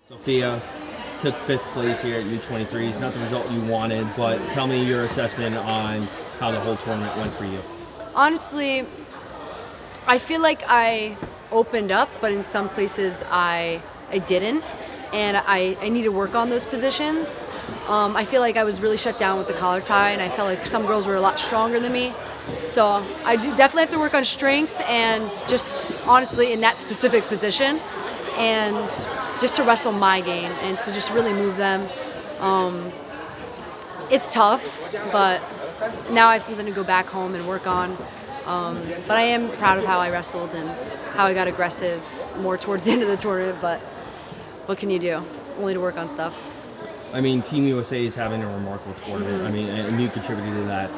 Sofia took 5th place here at U23s. Not the result you wanted, but tell me your assessment on how the whole tournament went for you. Honestly, I feel like I opened up, but in some places I didn't, and I need to work on those positions. I feel like I was really shut down with the collar tie, and I felt like some girls were a lot stronger than me. So I do definitely have to work on strength and just honestly in that specific position, and just to wrestle my game and to just really move them. It's tough, but now I have something to go back home and work on. But I am proud of how I wrestled and how I got aggressive more towards the end of the tournament, but what can you do? Only to work on stuff. I mean, Team USA is having a remarkable tournament. I mean, and you contributed to that.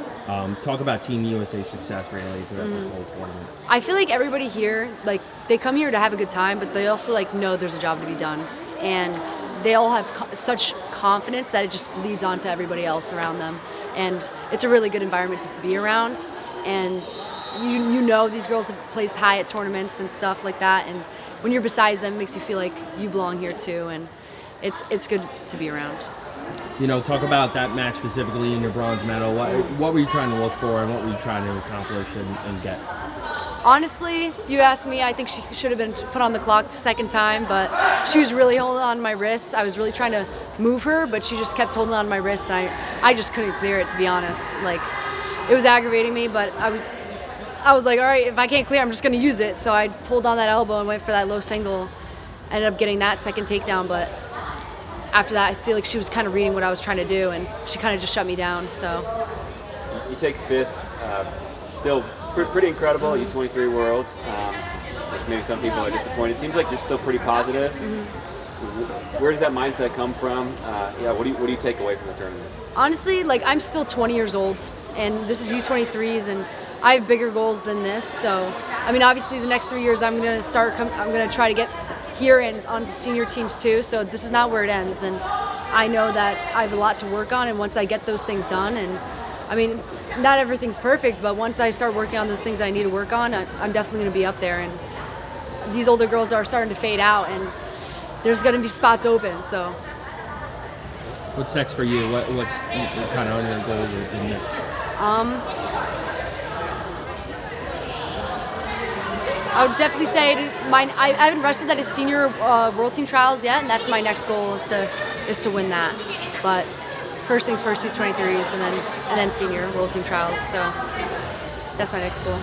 Talk about Team USA's success really throughout this whole tournament. I feel like everybody here, like, they come here to have a good time, but they also know there's a job to be done, and they all have such confidence that it just bleeds on to everybody else around them, and it's a really good environment to be around. And you know these girls have placed high at tournaments and stuff like that, and when you're beside them, it makes you feel like you belong here too, and it's good to be around. You know, talk about that match specifically in your bronze medal. What were you trying to look for, and what were you trying to accomplish and get? Honestly, if you ask me, I think she should have been put on the clock the second time, but she was really holding on my wrist. I was really trying to move her, but she just kept holding on my wrist, and I just couldn't clear it, to be honest. Like, it was aggravating me, but I was like, all right, if I can't clear, I'm just going to use it. So I pulled on that elbow and went for that low single. Ended up getting that second takedown, but after that, I feel like she was kind of reading what I was trying to do, and she kind of just shut me down. So you take 5th, still pretty incredible at U23 Worlds. Just maybe some people are disappointed. It seems like you're still pretty positive. Where does that mindset come from? What do you take away from the tournament? Honestly, like, I'm still 20 years old, and this is U23s, and I have bigger goals than this. So, I mean, obviously, the next 3 years, I'm going to try to get here and onto senior teams too. So this is not where it ends, and I know that I have a lot to work on. And once I get those things done, and I mean, not everything's perfect, but once I start working on those things I need to work on, I'm definitely going to be up there. And these older girls are starting to fade out, and there's going to be spots open. So, What's next for you? What's kind of your goals in this? I would definitely say I haven't wrestled at a senior world team trials yet, and that's my next goal is to win that. But first things first, U23s, and then senior world team trials. So that's my next goal.